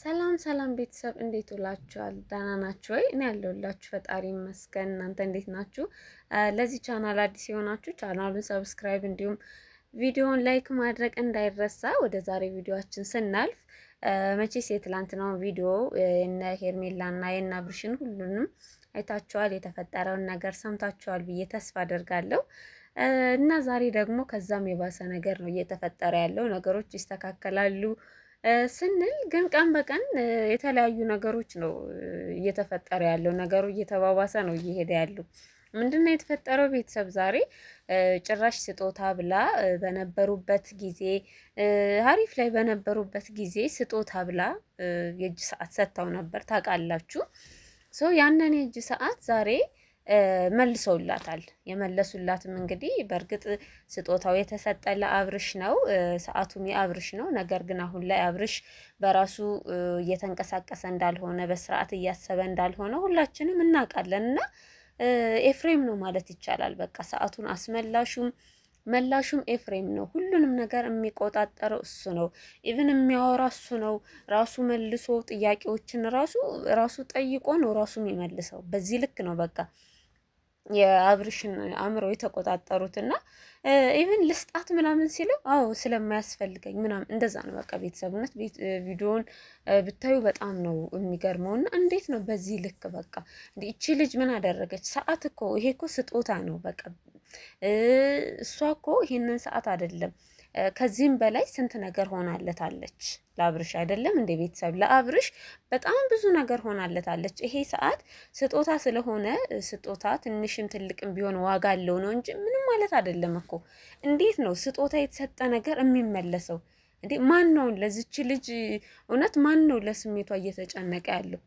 ሰላም ሰላም ቤተሰብ እንዴት ውላችኋል? ደህና ናችሁ ወይ? እኔ ያለሁላችሁ ፈጣሪ ይመስገን። እናንተ እንዴት ናችሁ? ለዚህ ቻናል አዲስ የሆናችሁ ቻናሉን ሰብስክራይብ እንዲሁም ቪዲዮውን ላይክ ማድረግ እንዳይረሳ። ወደ ዛሬ ቪዲዮአችን ስናልፍ መቼስ የትላንትናውን ቪዲዮ የነ ሄርሜላና የነ አብርሽን ሁሉንም አይታችኋል። የተፈጠረውን ነገር ሰምታችኋል ብዬ ተስፋ አደርጋለሁ። እና ዛሬ ደግሞ ከዛም የባሰ ነገር ነው እየተፈጠረ ያለው። ነገሮች ይስተካከላሉ ስንል ግን ቀን በቀን የተለያዩ ነገሮች ነው እየተፈጠረ ያለው። ነገሩ እየተባባሰ ነው እየሄደ ያለው። ምንድነው የተፈጠረው? ቤተሰብ ዛሬ ጭራሽ ስጦታ ብላ በነበሩበት ጊዜ አሪፍ ላይ በነበሩበት ጊዜ ስጦታ ብላ የእጅ ሰዓት ሰጥተው ነበር ታውቃላችሁ። ያንን የእጅ ሰዓት ዛሬ መልሰውላታል። የመለሱላትም እንግዲህ በእርግጥ ስጦታው የተሰጠ ለአብርሽ ነው፣ ሰዓቱም የአብርሽ ነው። ነገር ግን አሁን ላይ አብርሽ በራሱ እየተንቀሳቀሰ እንዳልሆነ፣ በስርዓት እያሰበ እንዳልሆነ ሁላችንም እናውቃለን። እና ኤፍሬም ነው ማለት ይቻላል። በቃ ሰዓቱን አስመላሹም መላሹም ኤፍሬም ነው። ሁሉንም ነገር የሚቆጣጠረው እሱ ነው። ኢቭን የሚያወራ እሱ ነው። ራሱ መልሶ ጥያቄዎችን ራሱ ጠይቆ ነው ራሱ የሚመልሰው። በዚህ ልክ ነው በቃ የአብርሽን አእምሮ የተቆጣጠሩትና ኢቭን ልስጣት ምናምን ሲለው አዎ ስለማያስፈልገኝ ምናምን እንደዛ ነው በቃ። ቤተሰብነት ቪዲዮውን ብታዩ በጣም ነው የሚገርመውና እንዴት ነው በዚህ ልክ በቃ እቺ ልጅ ምን አደረገች? ሰዓት እኮ ይሄ እኮ ስጦታ ነው በቃ። እሷ እኮ ይሄንን ሰዓት አይደለም ከዚህም በላይ ስንት ነገር ሆናለታለች ለአብርሽ አይደለም እንደ ቤተሰብ ለአብርሽ በጣም ብዙ ነገር ሆናለታለች። ይሄ ሰዓት ስጦታ ስለሆነ ስጦታ ትንሽም ትልቅም ቢሆን ዋጋ አለው ነው እንጂ ምንም ማለት አይደለም እኮ። እንዴት ነው ስጦታ የተሰጠ ነገር የሚመለሰው እንዴ? ማን ነው ለዚች ልጅ እውነት ማን ነው ለስሜቷ እየተጨነቀ ያለው?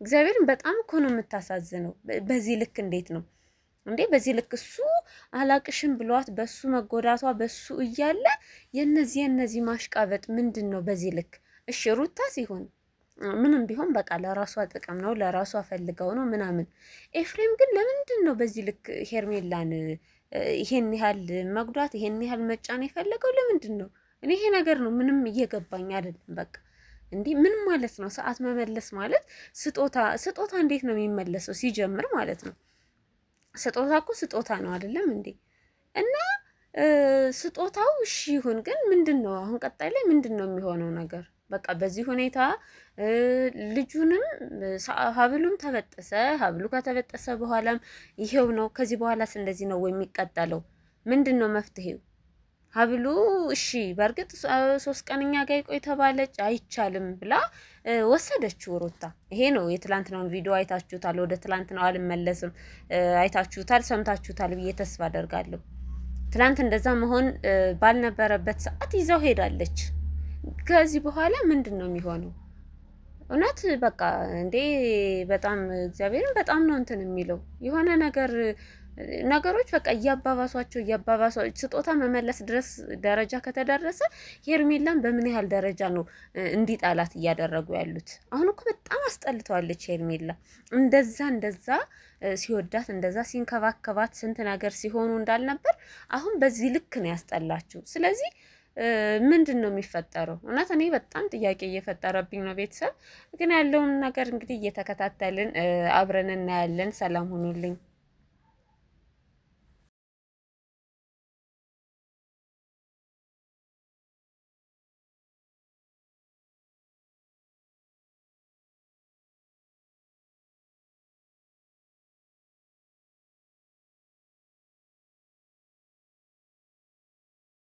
እግዚአብሔርን በጣም እኮ ነው የምታሳዝነው። በዚህ ልክ እንዴት ነው እንዴ? በዚህ ልክ እሱ አላቅሽም ብሏት በሱ መጎዳቷ በሱ እያለ የነዚህ ማሽቃበጥ ምንድን ነው በዚህ ልክ? እሺ ሩታ ሲሆን ምንም ቢሆን በቃ ለራሷ ጥቅም ነው፣ ለራሷ ፈልገው ነው ምናምን። ኤፍሬም ግን ለምንድን ነው በዚህ ልክ ሄርሜላን ይሄን ያህል መጉዳት ይሄን ያህል መጫን የፈለገው? ለምንድን ነው? እኔ ይሄ ነገር ነው ምንም እየገባኝ አይደለም። በቃ እንዲህ ምን ማለት ነው? ሰዓት መመለስ ማለት ስጦታ እንዴት ነው የሚመለሰው ሲጀምር ማለት ነው? ስጦታ እኮ ስጦታ ነው አይደለም እንዴ? እና ስጦታው እሺ ይሁን፣ ግን ምንድን ነው አሁን ቀጣይ ላይ ምንድን ነው የሚሆነው ነገር? በቃ በዚህ ሁኔታ ልጁንም ሀብሉም ተበጠሰ። ሀብሉ ከተበጠሰ በኋላም ይሄው ነው። ከዚህ በኋላስ እንደዚህ ነው ወይ የሚቀጠለው? ምንድን ነው መፍትሄው? ሀብሉ እሺ በእርግጥ 3 ቀን እኛ ጋር ይቆይ ተባለች፣ አይቻልም ብላ ወሰደችው ሩታ። ይሄ ነው የትላንትናውን ቪዲዮ አይታችሁታል። ወደ ትላንትናው አልመለስም፣ አይታችሁታል፣ ሰምታችሁታል ብዬ ተስፋ አደርጋለሁ። ትላንት እንደዛ መሆን ባልነበረበት ሰዓት ይዛው ሄዳለች። ከዚህ በኋላ ምንድን ነው የሚሆነው? እውነት በቃ እንዴ በጣም እግዚአብሔርን በጣም ነው እንትን የሚለው የሆነ ነገሮች በቃ እያባባሷቸው ስጦታ መመለስ ድረስ ደረጃ ከተደረሰ ሄርሜላን በምን ያህል ደረጃ ነው እንዲጣላት እያደረጉ ያሉት? አሁን እኮ በጣም አስጠልተዋለች ሄርሜላ። እንደዛ ሲወዳት እንደዛ ሲንከባከባት ስንት ነገር ሲሆኑ እንዳልነበር አሁን በዚህ ልክ ነው ያስጠላችሁ። ስለዚህ ምንድን ነው የሚፈጠረው? እውነት እኔ በጣም ጥያቄ እየፈጠረብኝ ነው። ቤተሰብ ግን ያለውን ነገር እንግዲህ እየተከታተልን አብረን እናያለን። ሰላም ሁኑልኝ።